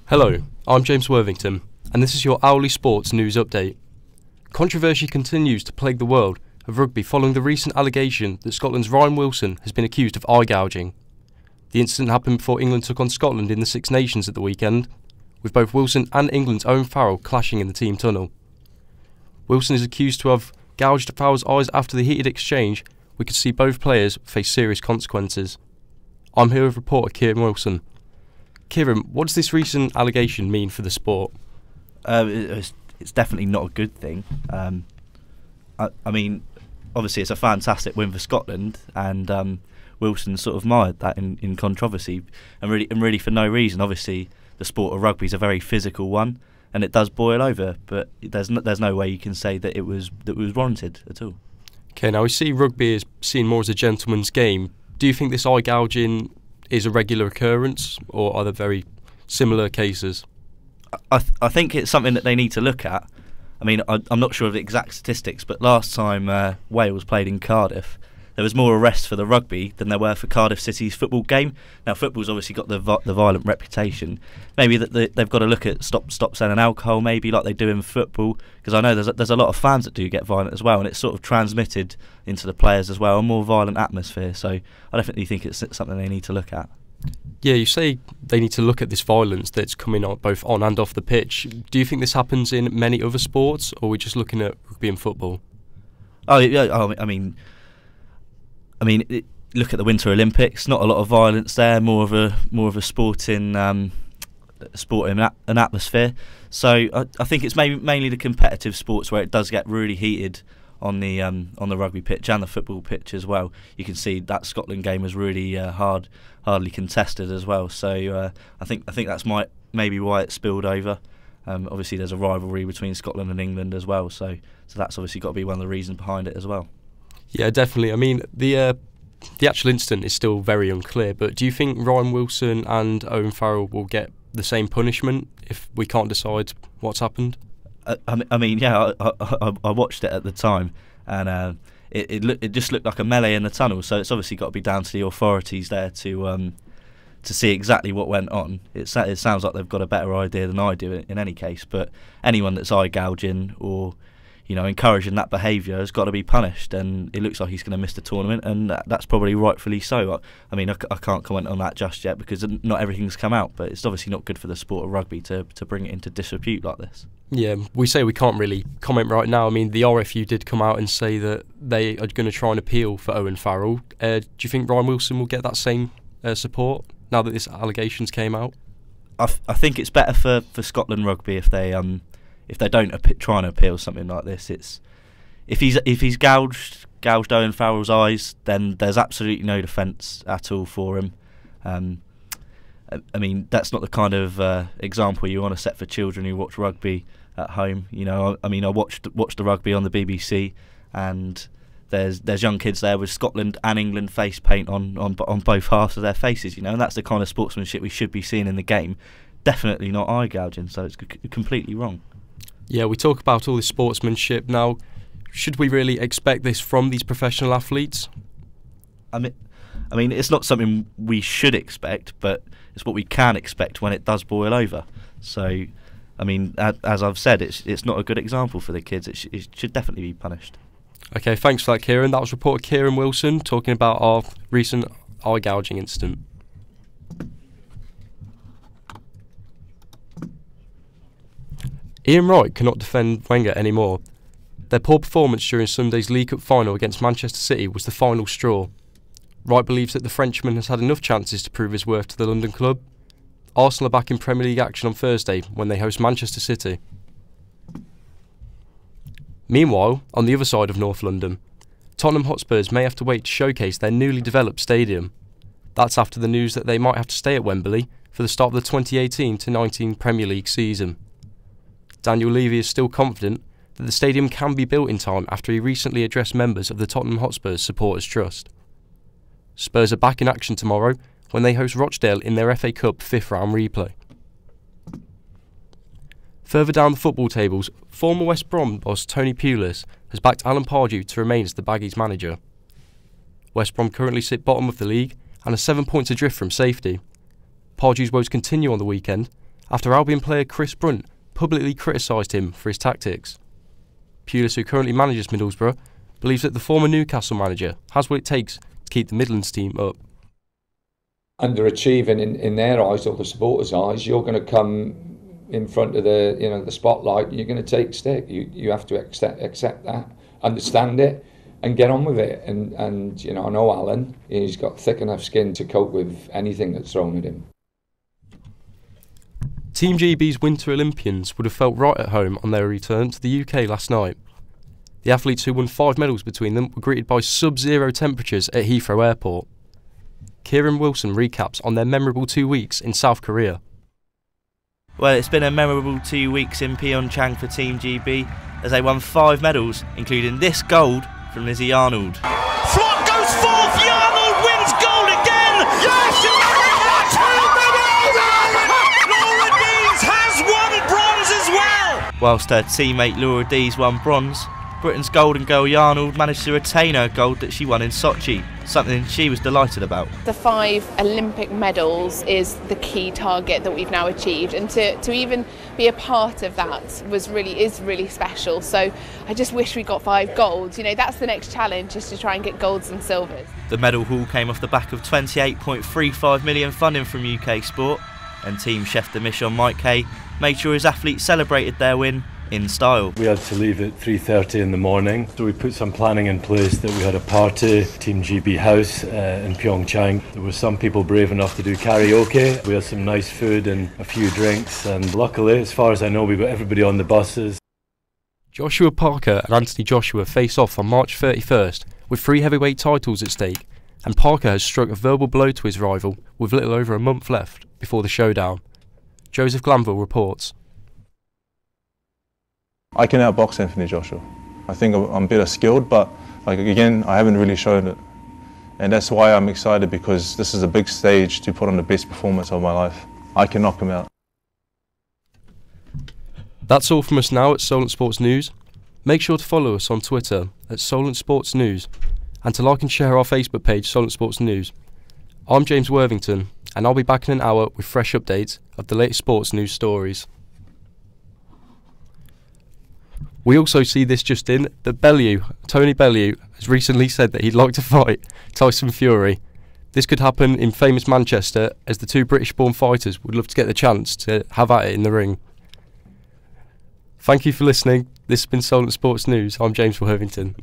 Hello, I'm James Worthington, and this is your hourly sports news update. Controversy continues to plague the world of rugby following the recent allegation that Scotland's Ryan Wilson has been accused of eye gouging. The incident happened before England took on Scotland in the Six Nations at the weekend, with both Wilson and England's Owen Farrell clashing in the team tunnel. Wilson is accused to have gouged Farrell's eyes after the heated exchange. We could see both players face serious consequences. I'm here with reporter Kieran Wilson. Kieran, what does this recent allegation mean for the sport? It's definitely not a good thing. I mean, obviously it's a fantastic win for Scotland, and Wilson sort of mired that in controversy, and really for no reason. Obviously, the sport of rugby is a very physical one, and it does boil over. But there's no way you can say that it was warranted at all. Okay, now we see rugby as seen more as a gentleman's game. Do you think this eye gouging is a regular occurrence, or are there very similar cases? I think it's something that they need to look at. I mean, I'm not sure of the exact statistics, but last time Wales played in Cardiff, there was more arrests for the rugby than there were for Cardiff City's football game. Now, football's obviously got the violent reputation. Maybe that they've got to look at stop selling alcohol, maybe like they do in football, because I know there's a lot of fans that do get violent as well, and it's sort of transmitted into the players as well, a more violent atmosphere. So I definitely think it's something they need to look at. Yeah, you say they need to look at this violence that's coming out both on and off the pitch. Do you think this happens in many other sports, or are we just looking at rugby and football? Oh yeah, I mean, look at the Winter Olympics. Not a lot of violence there. More of a sporting an atmosphere. So I think it's mainly the competitive sports where it does get really heated on the rugby pitch and the football pitch as well. You can see that Scotland game was really hardly contested as well. So I think that's maybe why it spilled over. Obviously, there's a rivalry between Scotland and England as well. So that's obviously got to be one of the reasons behind it as well. Yeah, definitely. I mean, the actual incident is still very unclear, but do you think Ryan Wilson and Owen Farrell will get the same punishment if we can't decide what's happened? I mean, yeah, I watched it at the time, and it just looked like a melee in the tunnel. So it's obviously got to be down to the authorities there to see exactly what went on. It sounds like they've got a better idea than I do in any case. But anyone that's eye gouging or encouraging that behaviour has got to be punished, and it looks like he's going to miss the tournament, and that's probably rightfully so. I mean, I can't comment on that just yet because not everything's come out, but it's obviously not good for the sport of rugby to bring it into disrepute like this. Yeah, we say we can't really comment right now. I mean, the RFU did come out and say that they are going to try and appeal for Owen Farrell. Do you think Ryan Wilson will get that same support now that this allegations came out? I think it's better for Scotland rugby if they don't try and appeal something like this. It's if he's gouged Owen Farrell's eyes, then there's absolutely no defence at all for him. I mean, that's not the kind of example you want to set for children who watch rugby at home. I mean, I watched the rugby on the BBC, and there's young kids there with Scotland and England face paint on both halves of their faces. And that's the kind of sportsmanship we should be seeing in the game. Definitely not eye gouging. So it's completely wrong. Yeah, we talk about all this sportsmanship now. Should we really expect this from these professional athletes? I mean, it's not something we should expect, but it's what we can expect when it does boil over. So, I mean, as I've said, it's not a good example for the kids. It should definitely be punished. Okay, thanks for that, Kieran. That was reporter Kieran Wilson talking about our recent eye gouging incident. Ian Wright cannot defend Wenger anymore. Their poor performance during Sunday's League Cup final against Manchester City was the final straw. Wright believes that the Frenchman has had enough chances to prove his worth to the London club. Arsenal are back in Premier League action on Thursday when they host Manchester City. Meanwhile, on the other side of North London, Tottenham Hotspurs may have to wait to showcase their newly developed stadium. That's after the news that they might have to stay at Wembley for the start of the 2018-19 Premier League season. Daniel Levy is still confident that the stadium can be built in time after he recently addressed members of the Tottenham Hotspurs Supporters Trust. Spurs are back in action tomorrow when they host Rochdale in their FA Cup 5th round replay. Further down the football tables, former West Brom boss Tony Pulis has backed Alan Pardew to remain as the Baggies manager. West Brom currently sit bottom of the league and are 7 points adrift from safety. Pardew's woes continue on the weekend after Albion player Chris Brunt publicly criticised him for his tactics. Pulis, who currently manages Middlesbrough, believes that the former Newcastle manager has what it takes to keep the Midlands team up. Underachieving in their eyes, or the supporters' eyes, you're going to come in front of the spotlight. You're going to take stick. You have to accept that, understand it, and get on with it. And I know Alan. He's got thick enough skin to cope with anything that's thrown at him. Team GB's Winter Olympians would have felt right at home on their return to the UK last night. The athletes, who won 5 medals between them, were greeted by sub-zero temperatures at Heathrow Airport. Kieran Wilson recaps on their memorable 2 weeks in South Korea. Well, it's been a memorable 2 weeks in Pyeongchang for Team GB as they won 5 medals, including this gold from Lizzie Arnold. Flock goes fourth, Arnold wins gold again! Yes! 2 medals! Laura Dees has won bronze as well! Whilst her teammate Laura Dees won bronze, Britain's golden girl Yarnold managed to retain her gold that she won in Sochi, something she was delighted about. The 5 Olympic medals is the key target that we've now achieved, and to even be a part of that is really special. So I just wish we got 5 golds. That's the next challenge, is to try and get golds and silvers. The medal haul came off the back of 28.35 million funding from UK Sport, and team chef de mission Mike Kay made sure his athletes celebrated their win in style. We had to leave at 3:30 in the morning, so we put some planning in place that we had a party, Team GB house in Pyeongchang. There were some people brave enough to do karaoke. We had some nice food and a few drinks, and luckily, as far as I know, we got everybody on the buses. Joshua Parker and Anthony Joshua face off on March 31st with 3 heavyweight titles at stake, and Parker has struck a verbal blow to his rival with little over a month left before the showdown. Joseph Glanville reports. I can outbox Anthony Joshua. I think I'm better skilled, but again, I haven't really shown it. And that's why I'm excited, because this is a big stage to put on the best performance of my life. I can knock him out. That's all from us now at Solent Sports News. Make sure to follow us on Twitter at Solent Sports News, and to like and share our Facebook page, Solent Sports News. I'm James Worthington, and I'll be back in an hour with fresh updates of the latest sports news stories. We also see this just in, that Tony Bellew, has recently said that he'd like to fight Tyson Fury. This could happen in famous Manchester, as the 2 British-born fighters would love to get the chance to have at it in the ring. Thank you for listening. This has been Solent Sports News. I'm James Worthington.